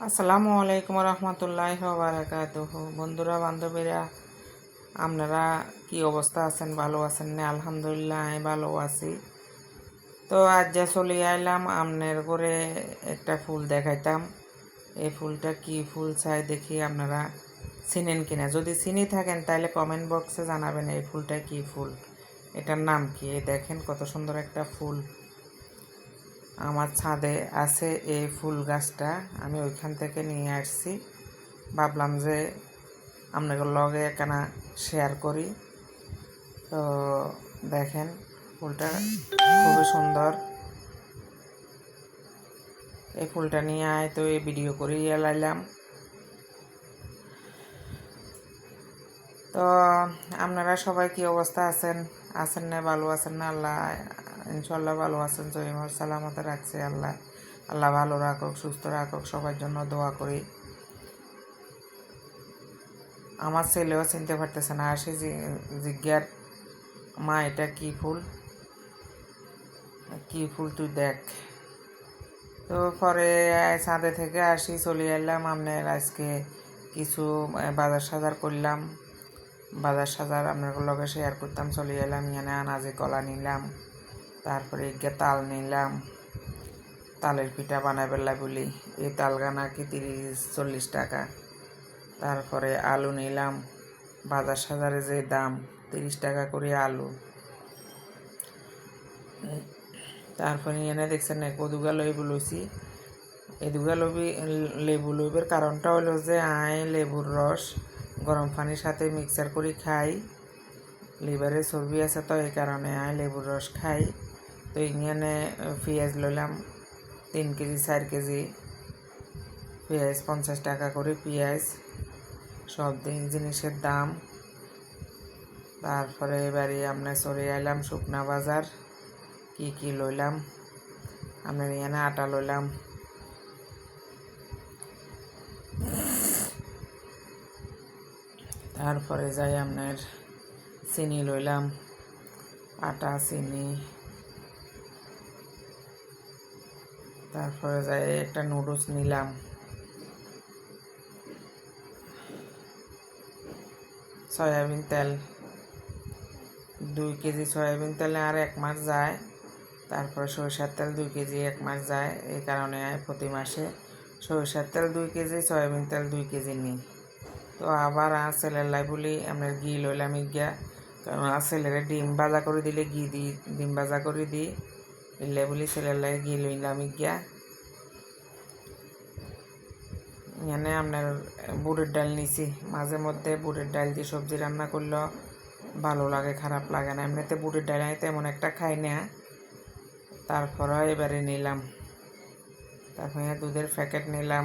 আসসালামু আলাইকুম রহমতুল্লাহ বারাকাতুহু। বন্ধুরা বান্ধবীরা, আপনারা কি অবস্থা আছেন? ভালো আছেন না? আলহামদুলিল্লাহ আমি ভালো আছি। তো আজ যা চলে আইলাম আপনার ঘরে একটা ফুল দেখাইতাম। এই ফুলটা কি ফুল চাই দেখি আপনারা চিনেন কিনা। যদি চিনি থাকেন তাহলে কমেন্ট বক্সে জানাবেন এই ফুলটা কি ফুল, এটার নাম কি। এই দেখেন কত সুন্দর একটা ফুল। আমার ছাদে আছে এই ফুল গাছটা, আমি ওইখান থেকে নিয়ে আসছি। ভাবলাম যে আপনাদের লগে এখানে শেয়ার করি। তো দেখেন ফুলটা খুবই সুন্দর। এই ফুলটা নিয়ে আয় তো এই ভিডিও করে লাইলাম। তো আপনারা সবাই কি অবস্থা আছেন? আছেন না? ভালো আছেন না? আল্লাহ ইনশাল্লাহ ভালো আছেন। জয়মর সালামতে রাখছে আল্লাহ। আল্লাহ ভালো রাখুক, সুস্থ রাখুক, সবার জন্য দোয়া করি। আমার ছেলেও চিনতে পারতেছে না, আসি জিজ্ঞার মা এটা কি ফুল, কি ফুল তুই দেখ। তো পরে ছাদে থেকে আসি চলে এলাম। আপনার আজকে কিছু বাজার সাজার করলাম, বাজার সাজার আপনার লগে শেয়ার করতাম। চলে এলাম এখানে আনাজে কলা নিলাম, তারপরে গিয়ে তাল নিলাম। তালের পিঠা বানাই বেলা বলি এই তালগানা কি 30-40 টাকা। তারপরে আলু নিলাম, বাজার সাজারে যে দাম 30 টাকা করে আলু। তারপরে এনে দেখছেন না কদুগা লেবু লইছি। এই দুগা লেবু লইবের কারণটা হলো যে লেবুর রস গরম পানির সাথে মিক্সার করে খাই। লিভারে চর্বি আছে তো এই কারণে লেবুর রস খাই। তো এখানে পেঁয়াজ লইলাম 3 কেজি 4 কেজি পেঁয়াজ, 50 টাকা করে পেঁয়াজ। সব জিনিসের দাম। তারপরে এবারে আমরা চলে আইলাম শুকনা বাজার। কি লইলাম আমরা এখানে আটা লইলাম, তারপরে যাই আপনার চিনি লইলাম, আটা চিনি। তারপরে যাই একটা নুডলস নিলাম, সয়াবিন তেল 2 কেজি। সয়াবিন তেলে আর 1 মাস যায়। তারপরে সরিষার তেল 2 কেজি 1 মাস যায়। এই কারণে প্রতি মাসে সরিষার তেল 2 কেজি, সয়াবিন তেল 2 কেজি নিই। তো আবার ছেলের লাই বলি আপনার ঘি লইলাম গিয়া, কারণ ছেলেরে ডিম ভাজা করে দিলে ঘি দিই, ডিম ভাজা করে দিই এলে বলি ছেলের লাই ঘি লইলাম গিয়া। এখানে আপনার বুটের ডাল নিছি। মাঝে মধ্যে বুটের ডাল দিয়ে সবজি রান্না করলেও ভালো লাগে, খারাপ লাগে না। এমনিতে বুটের ডাল আমি তেমন একটা খাই না। তারপরে এবারে নিলাম, তারপরে দুধের প্যাকেট নিলাম।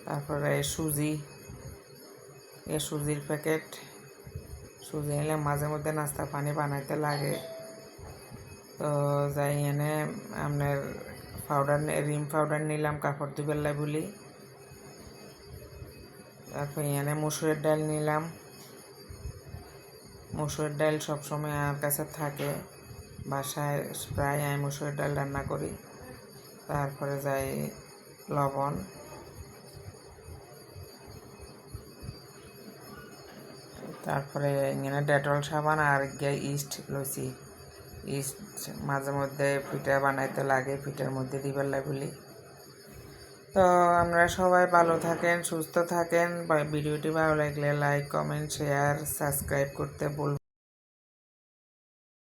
তারপরে সুজির প্যাকেট সুজি নিলাম। মাঝে মধ্যে নাস্তা পানি বানাইতে লাগে। তো যাই এনে আপনার রিম পাউডার নিলাম কাপড় ধুবেলাই বলি। তারপর এনে মসুরের ডাল নিলাম। মসুরের ডাল সবসময় আমার কাছে থাকে, বাসায় প্রায় আমি মসুরের ডাল রান্না করি। তারপরে যাই লবণ, তারপরে এখানে ডেটল সাবান আর গিয়ে ইস্ট লইছি। ইস্ট মাঝে মধ্যে পিঠা বানাইতে লাগে, পিঠার মধ্যে দিবার লাগে বলি। তো আপনারা সবাই ভালো থাকেন, সুস্থ থাকেন। ভিডিওটি ভালো লাগলে লাইক, কমেন্ট, শেয়ার, সাবস্ক্রাইব করতে বলবেন।